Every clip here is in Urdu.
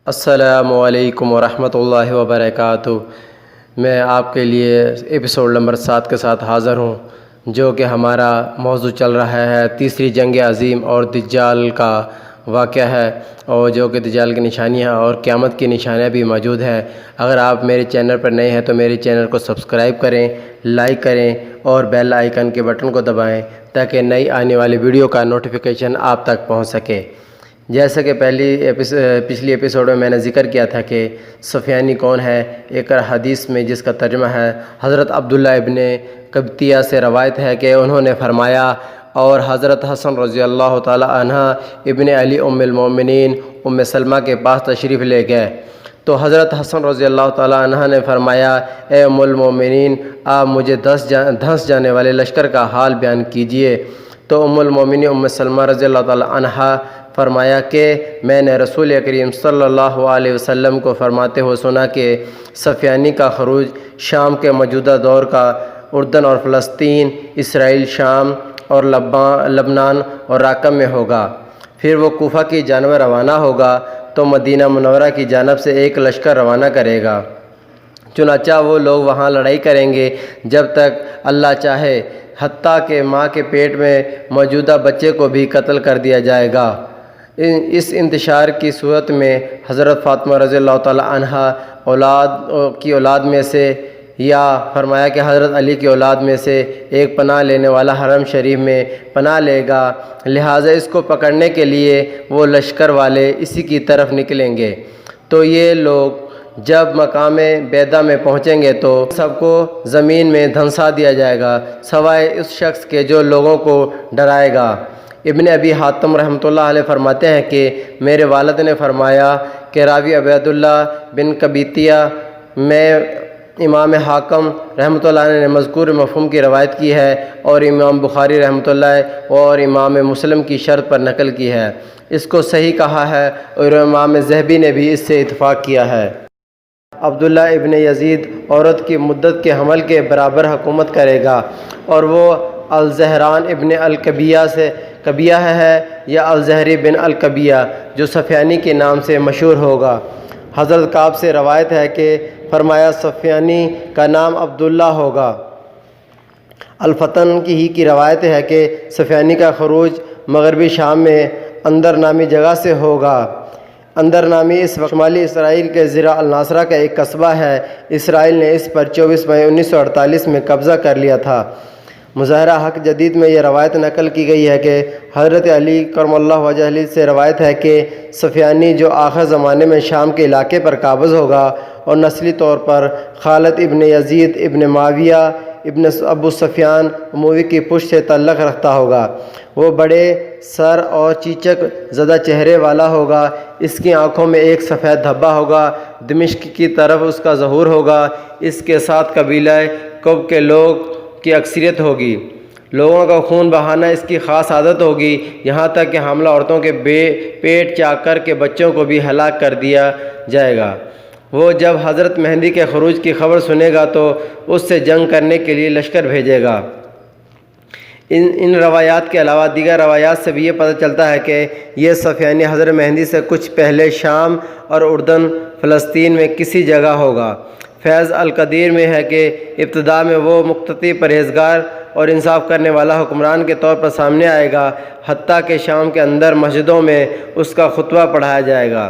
السلام علیکم ورحمۃ اللہ وبرکاتہ۔ میں آپ کے لیے ایپیسوڈ نمبر 7 کے ساتھ حاضر ہوں، جو کہ ہمارا موضوع چل رہا ہے تیسری جنگ عظیم اور دجال کا واقعہ ہے، اور جو کہ دجال کی نشانیاں اور قیامت کی نشانیاں بھی موجود ہیں۔ اگر آپ میرے چینل پر نئے ہیں تو میرے چینل کو سبسکرائب کریں، لائک کریں اور بیل آئیکن کے بٹن کو دبائیں تاکہ نئی آنے والی ویڈیو کا نوٹیفیکیشن آپ تک پہنچ سکے۔ جیسا کہ پچھلی ایپیسوڈ میں نے ذکر کیا تھا کہ سفیانی کون ہے، ایک حدیث میں جس کا ترجمہ ہے حضرت عبداللہ ابن قبطیہ سے روایت ہے کہ انہوں نے فرمایا، اور حضرت حسن رضی اللہ تعالی عنہ ابن علی ام المومنین ام سلمہ کے پاس تشریف لے گئے تو حضرت حسن رضی اللہ تعالی عنہ نے فرمایا، اے ام المومنین، آپ مجھے دھنس جانے والے لشکر کا حال بیان کیجئے۔ تو ام المومنین ام سلمہ رضی اللہ تعالی عنہ فرمایا کہ میں نے رسول کریم صلی اللہ علیہ وسلم کو فرماتے ہوئے سنا کہ سفیانی کا خروج شام کے موجودہ دور کا اردن اور فلسطین، اسرائیل، شام اور لبنان اور راکم میں ہوگا، پھر وہ کوفہ کی جانب روانہ ہوگا تو مدینہ منورہ کی جانب سے ایک لشکر روانہ کرے گا۔ چنانچہ وہ لوگ وہاں لڑائی کریں گے جب تک اللہ چاہے، حتیٰ کہ ماں کے پیٹ میں موجودہ بچے کو بھی قتل کر دیا جائے گا۔ اس انتشار کی صورت میں حضرت فاطمہ رضی اللہ تعالی عنہ اولاد میں سے، یا فرمایا کہ حضرت علی کی اولاد میں سے ایک پناہ لینے والا حرم شریف میں پناہ لے گا، لہٰذا اس کو پکڑنے کے لیے وہ لشکر والے اسی کی طرف نکلیں گے۔ تو یہ لوگ جب مقام بیدا میں پہنچیں گے تو سب کو زمین میں دھنسا دیا جائے گا، سوائے اس شخص کے جو لوگوں کو ڈرائے گا۔ ابن ابی حاتم رحمۃ اللہ علیہ فرماتے ہیں کہ میرے والد نے فرمایا کہ راوی عبیداللہ بن قبطیہ میں امام حاکم رحمۃ اللہ علیہ نے مذکور مفہوم کی روایت کی ہے، اور امام بخاری رحمۃ اللہ اور امام مسلم کی شرط پر نقل کی ہے، اس کو صحیح کہا ہے، اور امام ذہبی نے بھی اس سے اتفاق کیا ہے۔ عبداللہ ابن یزید عورت کی مدت کے حمل کے برابر حکومت کرے گا، اور وہ الزہران ابن القبیہ ہے یا الزہری بن القبیہ، جو سفیانی کے نام سے مشہور ہوگا۔ حضرت کعب سے روایت ہے کہ فرمایا سفیانی کا نام عبداللہ ہوگا۔ الفتن کی روایت ہے کہ سفیانی کا خروج مغربی شام میں اندر نامی جگہ سے ہوگا۔ اندر نامی اس وقت شمالی اسرائیل کے ضلع الناصرہ کا ایک قصبہ ہے۔ اسرائیل نے اس پر 24 مئی 1948 میں قبضہ کر لیا تھا۔ مظاہرہ حق جدید میں یہ روایت نقل کی گئی ہے کہ حضرت علی کرم اللہ وجہ سے روایت ہے کہ سفیانی جو آخر زمانے میں شام کے علاقے پر قابض ہوگا اور نسلی طور پر خالد ابن یزید ابن معاویہ ابن ابو سفیان اموی کی پشت سے تعلق رکھتا ہوگا۔ وہ بڑے سر اور چیچک زدہ چہرے والا ہوگا، اس کی آنکھوں میں ایک سفید دھبا ہوگا، دمشق کی طرف اس کا ظہور ہوگا، اس کے ساتھ قبیلہ کب کے لوگ کی اکثریت ہوگی۔ لوگوں کا خون بہانا اس کی خاص عادت ہوگی، یہاں تک کہ حاملہ عورتوں کے پیٹ چاک کر کے بچوں کو بھی ہلاک کر دیا جائے گا۔ وہ جب حضرت مہدی کے خروج کی خبر سنے گا تو اس سے جنگ کرنے کے لیے لشکر بھیجے گا۔ ان روایات کے علاوہ دیگر روایات سے بھی یہ پتہ چلتا ہے کہ یہ سفیانی حضرت مہدی سے کچھ پہلے شام اور اردن فلسطین میں کسی جگہ ہوگا۔ فیض القدیر میں ہے کہ ابتدا میں وہ مقتدی، پرہیزگار اور انصاف کرنے والا حکمران کے طور پر سامنے آئے گا، حتیٰ کہ شام کے اندر مسجدوں میں اس کا خطبہ پڑھایا جائے گا۔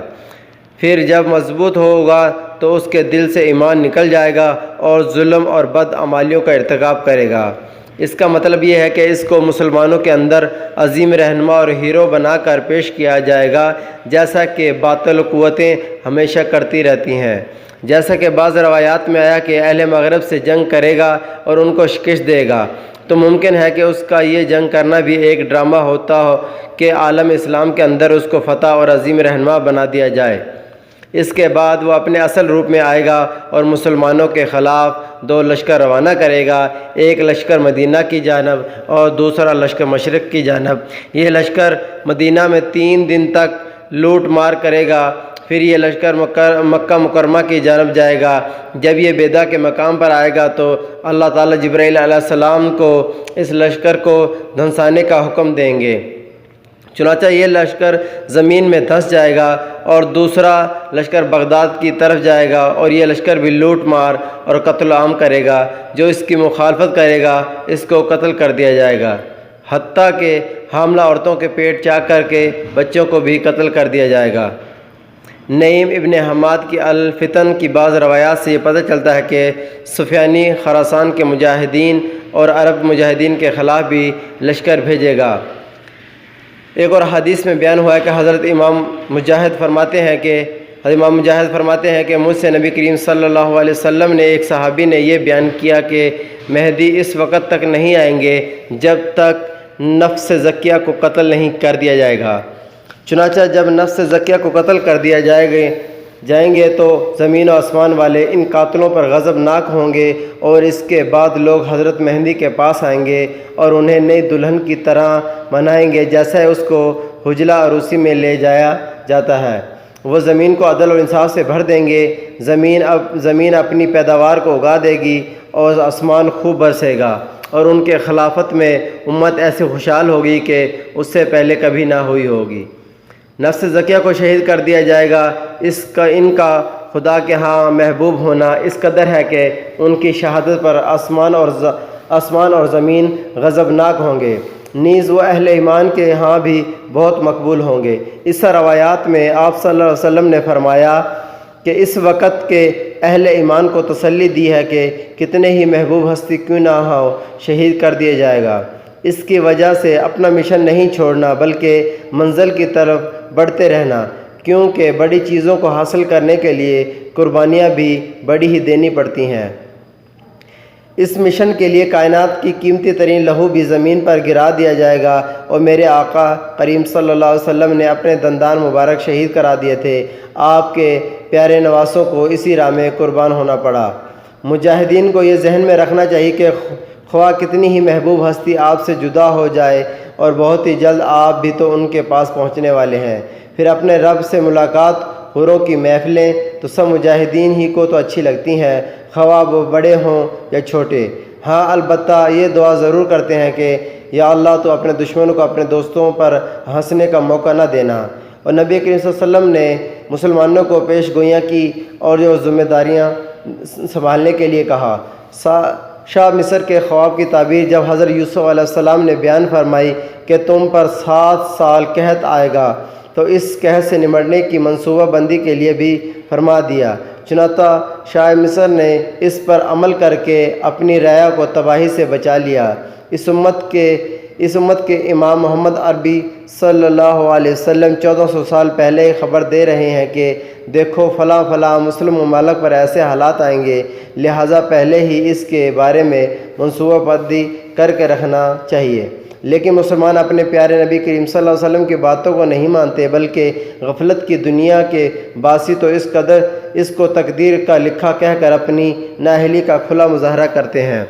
پھر جب مضبوط ہوگا تو اس کے دل سے ایمان نکل جائے گا اور ظلم اور بد عمالیوں کا ارتکاب کرے گا۔ اس کا مطلب یہ ہے کہ اس کو مسلمانوں کے اندر عظیم رہنما اور ہیرو بنا کر پیش کیا جائے گا، جیسا کہ باطل قوتیں ہمیشہ کرتی رہتی ہیں۔ جیسا کہ بعض روایات میں آیا کہ اہل مغرب سے جنگ کرے گا اور ان کو شکست دے گا، تو ممکن ہے کہ اس کا یہ جنگ کرنا بھی ایک ڈرامہ ہوتا ہو کہ عالم اسلام کے اندر اس کو فتح اور عظیم رہنما بنا دیا جائے۔ اس کے بعد وہ اپنے اصل روپ میں آئے گا اور مسلمانوں کے خلاف 2 لشکر روانہ کرے گا، ایک لشکر مدینہ کی جانب اور دوسرا لشکر مشرق کی جانب۔ یہ لشکر مدینہ میں 3 دن تک لوٹ مار کرے گا، پھر یہ لشکر مکہ مکرمہ کی جانب جائے گا۔ جب یہ بیدا کے مقام پر آئے گا تو اللہ تعالیٰ جبرائیل علیہ السلام کو اس لشکر کو دھنسانے کا حکم دیں گے، چنانچہ یہ لشکر زمین میں دھنس جائے گا اور دوسرا لشکر بغداد کی طرف جائے گا، اور یہ لشکر بھی لوٹ مار اور قتل عام کرے گا۔ جو اس کی مخالفت کرے گا اس کو قتل کر دیا جائے گا، حتیٰ کہ حاملہ عورتوں کے پیٹ چاک کر کے بچوں کو بھی قتل کر دیا جائے گا۔ نعیم ابن حماد کی الفتن کی بعض روایات سے یہ پتہ چلتا ہے کہ سفیانی خراسان کے مجاہدین اور عرب مجاہدین کے خلاف بھی لشکر بھیجے گا۔ ایک اور حدیث میں بیان ہوا ہے کہ حضرت امام مجاہد فرماتے ہیں کہ مجھ سے نبی کریم صلی اللہ علیہ وسلم نے، ایک صحابی نے یہ بیان کیا کہ مہدی اس وقت تک نہیں آئیں گے جب تک نفس زکیہ کو قتل نہیں کر دیا جائے گا۔ چنانچہ جب نفس زکیہ کو قتل کر دیا جائیں گے تو زمین و آسمان والے ان قاتلوں پر غضب ناک ہوں گے، اور اس کے بعد لوگ حضرت مہدی کے پاس آئیں گے اور انہیں نئی دلہن کی طرح منائیں گے، جیسا اس کو حجلہ عروسی میں لے جایا جاتا ہے۔ وہ زمین کو عدل اور انصاف سے بھر دیں گے، زمین اپنی پیداوار کو اگا دے گی اور آسمان خوب برسے گا، اور ان کے خلافت میں امت ایسے خوشحال ہوگی کہ اس سے پہلے کبھی نہ ہوئی ہوگی۔ نفس زکیہ کو شہید کر دیا جائے گا۔ ان کا خدا کے ہاں محبوب ہونا اس قدر ہے کہ ان کی شہادت پر آسمان اور زمین غضبناک ہوں گے، نیز وہ اہل ایمان کے ہاں بھی بہت مقبول ہوں گے۔ اس روایات میں آپ صلی اللہ علیہ وسلم نے فرمایا کہ اس وقت کے اہل ایمان کو تسلی دی ہے کہ کتنے ہی محبوب ہستی کیوں نہ ہو، شہید کر دیا جائے گا۔ اس کی وجہ سے اپنا مشن نہیں چھوڑنا بلکہ منزل کی طرف بڑھتے رہنا، کیونکہ بڑی چیزوں کو حاصل کرنے کے لیے قربانیاں بھی بڑی ہی دینی پڑتی ہیں۔ اس مشن کے لیے کائنات کی قیمتی ترین لہو بھی زمین پر گرا دیا جائے گا، اور میرے آقا کریم صلی اللہ علیہ وسلم نے اپنے دندان مبارک شہید کرا دیے تھے۔ آپ کے پیارے نواسوں کو اسی راہ میں قربان ہونا پڑا۔ مجاہدین کو یہ ذہن میں رکھنا چاہیے کہ خواہ کتنی ہی محبوب ہستی آپ سے جدا ہو جائے، اور بہت ہی جلد آپ بھی تو ان کے پاس پہنچنے والے ہیں۔ پھر اپنے رب سے ملاقات، حوروں کی محفلیں تو سب مجاہدین ہی کو تو اچھی لگتی ہیں، خواہ وہ بڑے ہوں یا چھوٹے۔ ہاں البتہ یہ دعا ضرور کرتے ہیں کہ یا اللہ تو اپنے دشمنوں کو اپنے دوستوں پر ہنسنے کا موقع نہ دینا۔ اور نبی کریم صلی اللہ علیہ وسلم نے مسلمانوں کو پیش گوئیاں کی اور جو ذمہ داریاں سنبھالنے کے لیے کہا۔ شاہ مصر کے خواب کی تعبیر جب حضرت یوسف علیہ السلام نے بیان فرمائی کہ تم پر 7 سال قحط آئے گا، تو اس قحط سے نمٹنے کی منصوبہ بندی کے لیے بھی فرما دیا۔ چنانچہ شاہ مصر نے اس پر عمل کر کے اپنی رعایا کو تباہی سے بچا لیا۔ اس امت کے امام محمد عربی صلی اللہ علیہ وسلم 1400 سال پہلے خبر دے رہے ہیں کہ دیکھو فلاں فلاں مسلم ممالک پر ایسے حالات آئیں گے، لہٰذا پہلے ہی اس کے بارے میں منصوبہ بندی کر کے رکھنا چاہیے۔ لیکن مسلمان اپنے پیارے نبی کریم صلی اللہ علیہ وسلم کی باتوں کو نہیں مانتے، بلکہ غفلت کی دنیا کے باسی تو اس قدر اس کو تقدیر کا لکھا کہہ کر اپنی نااہلی کا کھلا مظاہرہ کرتے ہیں۔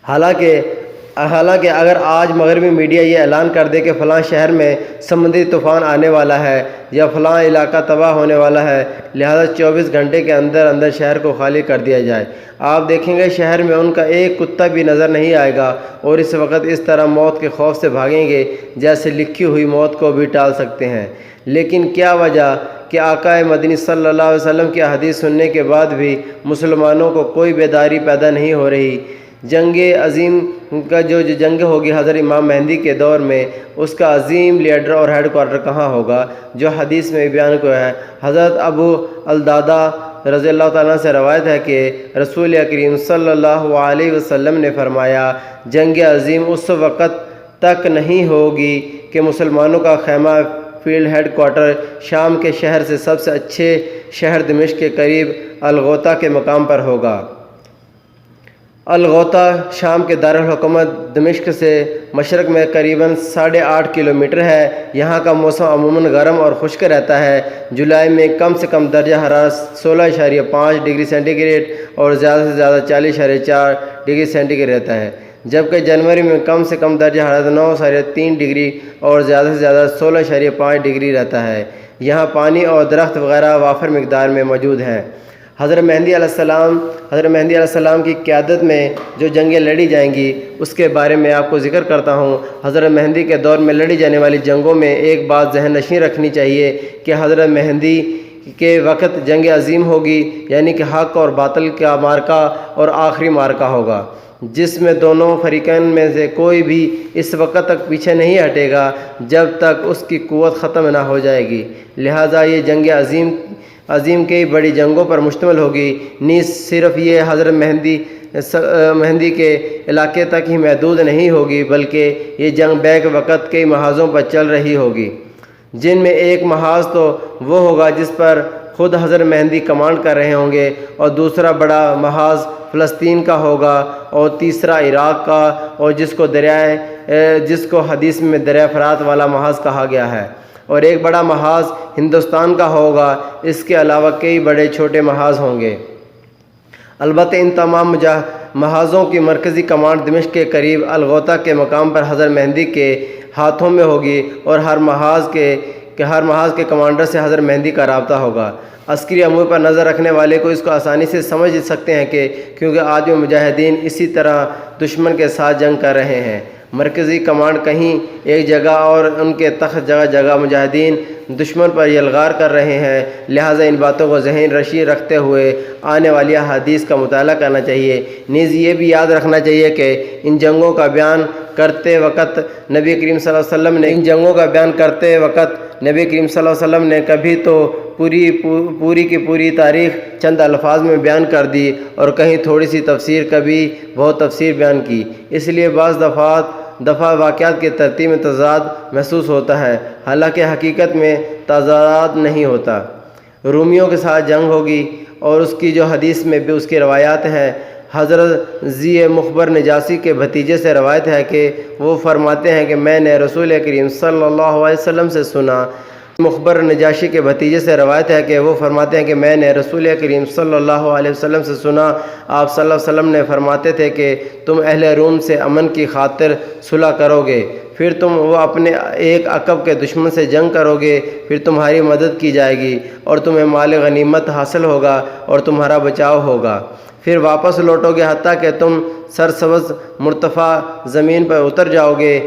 حالانکہ اگر آج مغربی میڈیا یہ اعلان کر دے کہ فلاں شہر میں سمندری طوفان آنے والا ہے یا فلاں علاقہ تباہ ہونے والا ہے، لہذا 24 گھنٹے کے اندر شہر کو خالی کر دیا جائے، آپ دیکھیں گے شہر میں ان کا ایک کتا بھی نظر نہیں آئے گا، اور اس وقت اس طرح موت کے خوف سے بھاگیں گے جیسے لکھی ہوئی موت کو بھی ٹال سکتے ہیں۔ لیکن کیا وجہ کہ آقا مدنی صلی اللہ علیہ وسلم کی حدیث سننے کے بعد بھی مسلمانوں کو کوئی بیداری پیدا نہیں ہو رہی۔ جنگ عظیم کا جو جنگ ہوگی حضرت امام مہدی کے دور میں، اس کا عظیم لیڈر اور ہیڈ کوارٹر کہاں ہوگا، جو حدیث میں بیان کو ہے۔ حضرت ابو الدرداء رضی اللہ تعالیٰ سے روایت ہے کہ رسول کریم صلی اللہ علیہ وسلم نے فرمایا، جنگ عظیم اس وقت تک نہیں ہوگی کہ مسلمانوں کا خیمہ فیلڈ ہیڈ کوارٹر شام کے شہر سے سب سے اچھے شہر دمشق کے قریب الغوطہ کے مقام پر ہوگا۔ الغوطہ شام کے دارالحکومت دمشق سے مشرق میں قریباً 8.5 کلومیٹر ہے۔ یہاں کا موسم عموماً گرم اور خشک رہتا ہے۔ جولائی میں کم سے کم درجہ حرارت 16.5 ڈگری سینٹی گریڈ اور زیادہ سے زیادہ 40.4 ڈگری سینٹی گریڈ رہتا ہے، جبکہ جنوری میں کم سے کم درجہ حرارت 9.3 ڈگری اور زیادہ سے زیادہ 16.5 ڈگری رہتا ہے۔ یہاں پانی اور درخت وغیرہ وافر مقدار میں موجود ہیں۔ حضرت مہدی علیہ السلام کی قیادت میں جو جنگیں لڑی جائیں گی اس کے بارے میں آپ کو ذکر کرتا ہوں۔ حضرت مہدی کے دور میں لڑی جانے والی جنگوں میں ایک بات ذہن نشین رکھنی چاہیے کہ حضرت مہدی کے وقت جنگ عظیم ہوگی، یعنی کہ حق اور باطل کا مارکا اور آخری مارکا ہوگا، جس میں دونوں فریقین میں سے کوئی بھی اس وقت تک پیچھے نہیں ہٹے گا جب تک اس کی قوت ختم نہ ہو جائے گی۔ لہٰذا یہ جنگ عظیم کئی بڑی جنگوں پر مشتمل ہوگی، نیز صرف یہ حضرت مہدی کے علاقے تک ہی محدود نہیں ہوگی، بلکہ یہ جنگ بیک وقت کئی محاذوں پر چل رہی ہوگی، جن میں ایک محاذ تو وہ ہوگا جس پر خود حضرت مہدی کمانڈ کر رہے ہوں گے، اور دوسرا بڑا محاذ فلسطین کا ہوگا، اور تیسرا عراق کا، اور جس کو حدیث میں دریائے فرات والا محاذ کہا گیا ہے، اور ایک بڑا محاذ ہندوستان کا ہوگا۔ اس کے علاوہ کئی بڑے چھوٹے محاذ ہوں گے۔ البتہ ان تمام محاذوں کی مرکزی کمانڈ دمشق کے قریب الغوطہ کے مقام پر حضرت مہدی کے ہاتھوں میں ہوگی، اور ہر محاذ کے کمانڈر سے حضرت مہدی کا رابطہ ہوگا۔ عسکری امور پر نظر رکھنے والے کو اس کو آسانی سے سمجھ سکتے ہیں کہ کیونکہ آج بھی مجاہدین اسی طرح دشمن کے ساتھ جنگ کر رہے ہیں، مرکزی کمانڈ کہیں ایک جگہ اور ان کے تخت جگہ جگہ مجاہدین دشمن پر یلغار کر رہے ہیں، لہٰذا ان باتوں کو ذہن نشین رکھتے ہوئے آنے والی حدیث کا مطالعہ کرنا چاہیے۔ نیز یہ بھی یاد رکھنا چاہیے کہ ان جنگوں کا بیان کرتے وقت نبی کریم صلی اللہ علیہ وسلم نے کبھی تو پوری کی پوری تاریخ چند الفاظ میں بیان کر دی، اور کہیں تھوڑی سی تفسیر، کبھی بہت تفسیر بیان کی۔ اس لیے بعض دفعہ واقعات کی ترتیب میں تضاد محسوس ہوتا ہے، حالانکہ حقیقت میں تضاد نہیں ہوتا۔ رومیوں کے ساتھ جنگ ہوگی، اور اس کی جو حدیث میں بھی اس کی روایات ہیں۔ حضرت ذی مخبر نجاشی کے بھتیجے سے روایت ہے کہ وہ فرماتے ہیں کہ میں نے رسول کریم صلی اللہ علیہ وسلم سے سنا۔ مخبر نجاشی کے بھتیجے سے روایت ہے کہ وہ فرماتے ہیں کہ میں نے رسول کریم صلی اللہ علیہ وسلم سے سنا، آپ صلی اللہ علیہ وسلم نے فرماتے تھے کہ تم اہل روم سے امن کی خاطر صلح کرو گے، پھر تم وہ اپنے ایک عقب کے دشمن سے جنگ کرو گے، پھر تمہاری مدد کی جائے گی، اور تمہیں مال غنیمت حاصل ہوگا، اور تمہارا بچاؤ ہوگا، پھر واپس لوٹو گے حتیٰ کہ تم سرسبز مرتفع زمین پر اتر جاؤ گے۔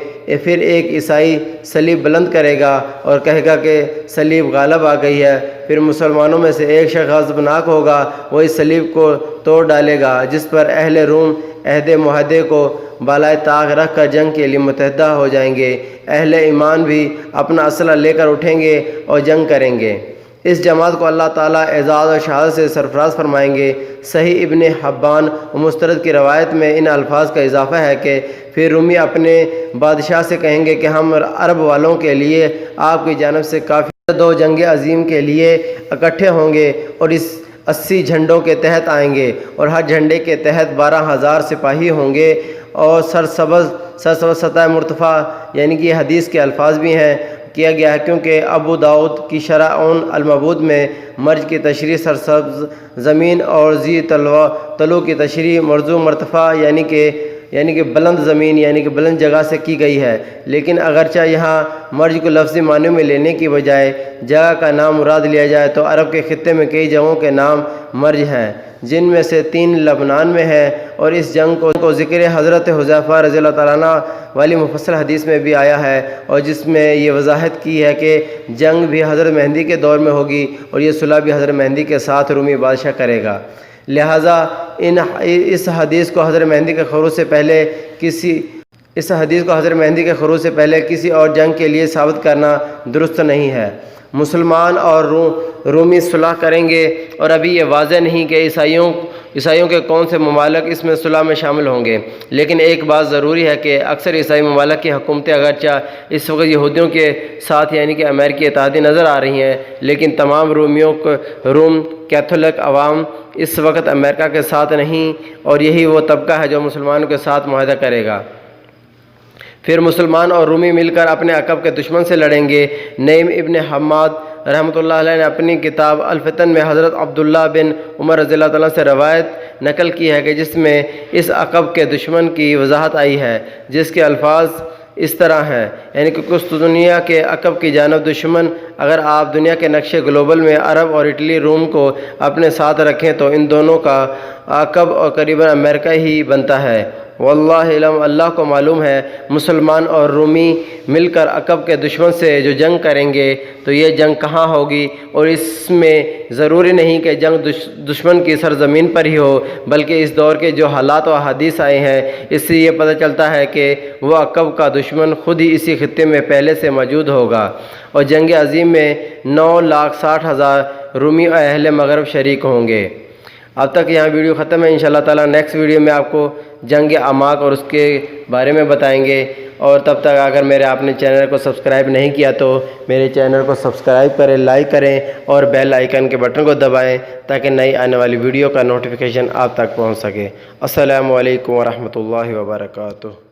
پھر ایک عیسائی صلیب بلند کرے گا اور کہے گا کہ صلیب غالب آ گئی ہے، پھر مسلمانوں میں سے ایک شخص غضبناک ہوگا، وہ اس صلیب کو توڑ ڈالے گا، جس پر اہل روم عہد معاہدے کو بالائے طاق رکھ کر جنگ کے لیے متحدہ ہو جائیں گے۔ اہل ایمان بھی اپنا اسلحہ لے کر اٹھیں گے اور جنگ کریں گے۔ اس جماعت کو اللہ تعالیٰ اعزاز اور شہادت سے سرفراز فرمائیں گے۔ صحیح ابن حبان و مسترد کی روایت میں ان الفاظ کا اضافہ ہے کہ پھر رومی اپنے بادشاہ سے کہیں گے کہ ہم عرب والوں کے لیے آپ کی جانب سے کافی دو جنگ عظیم کے لیے اکٹھے ہوں گے، اور اس 80 جھنڈوں کے تحت آئیں گے، اور ہر جھنڈے کے تحت 12,000 سپاہی ہوں گے، اور سرسبز سطح مرتفع، یعنی کہ حدیث کے الفاظ بھی ہیں کیا گیا ہے، کیونکہ ابو داؤد کی شرح اون المعبود میں مرج کی تشریح سرسبز زمین اور ذی طلوع کی تشریح مرزو مرتفع یعنی کہ بلند زمین یعنی کہ بلند جگہ سے کی گئی ہے، لیکن اگرچہ یہاں مرج کو لفظی معنی میں لینے کی بجائے جگہ کا نام مراد لیا جائے تو عرب کے خطے میں کئی جگہوں کے نام مرج ہیں، جن میں سے 3 لبنان میں ہے، اور اس جنگ کو ذکر حضرت حذیفہ رضی اللہ تعالیٰ عنہ والی مفصل حدیث میں بھی آیا ہے، اور جس میں یہ وضاحت کی ہے کہ جنگ بھی حضرت مہدی کے دور میں ہوگی، اور یہ صلح بھی حضرت مہدی کے ساتھ رومی بادشاہ کرے گا۔ لہٰذا اس حدیث کو حضرت مہدی کے خروج سے پہلے کسی اور جنگ کے لیے ثابت کرنا درست نہیں ہے۔ مسلمان اور رومی صلح کریں گے، اور ابھی یہ واضح نہیں کہ عیسائیوں کے کون سے ممالک اس میں صلح میں شامل ہوں گے، لیکن ایک بات ضروری ہے کہ اکثر عیسائی ممالک کی حکومتیں اگرچہ اس وقت یہودیوں کے ساتھ یعنی کہ امریکی اتحادی نظر آ رہی ہیں، لیکن تمام روم کیتھولک عوام اس وقت امریکہ کے ساتھ نہیں، اور یہی وہ طبقہ ہے جو مسلمانوں کے ساتھ معاہدہ کرے گا۔ پھر مسلمان اور رومی مل کر اپنے عقب کے دشمن سے لڑیں گے۔ نعیم ابن حماد رحمۃ اللہ علیہ نے اپنی کتاب الفتن میں حضرت عبداللہ بن عمر رضی اللہ تعالیٰ سے روایت نقل کی ہے کہ جس میں اس عقب کے دشمن کی وضاحت آئی ہے، جس کے الفاظ اس طرح ہیں، یعنی کہ کچھ دنیا کے عقب کی جانب دشمن، اگر آپ دنیا کے نقشے گلوبل میں عرب اور اٹلی روم کو اپنے ساتھ رکھیں تو ان دونوں کا عقب اور قریباً امریکہ ہی بنتا ہے۔ واللہ علم، اللہ کو معلوم ہے، مسلمان اور رومی مل کر عقب کے دشمن سے جو جنگ کریں گے تو یہ جنگ کہاں ہوگی، اور اس میں ضروری نہیں کہ جنگ دشمن کی سرزمین پر ہی ہو، بلکہ اس دور کے جو حالات و حدیث آئے ہیں اس سے یہ پتہ چلتا ہے کہ وہ عقب کا دشمن خود ہی اسی خطے میں پہلے سے موجود ہوگا، اور جنگ عظیم میں 9,60,000 رومی اور اہل مغرب شریک ہوں گے۔ اب تک یہاں ویڈیو ختم ہے، انشاءاللہ تعالیٰ نیکسٹ ویڈیو میں آپ کو جنگ عماق اور اس کے بارے میں بتائیں گے، اور تب تک اگر میرے آپ نے چینل کو سبسکرائب نہیں کیا تو میرے چینل کو سبسکرائب کریں، لائک کریں اور بیل آئیکن کے بٹن کو دبائیں تاکہ نئی آنے والی ویڈیو کا نوٹیفیکیشن آپ تک پہنچ سکے۔ السلام علیکم ورحمۃ اللہ وبرکاتہ۔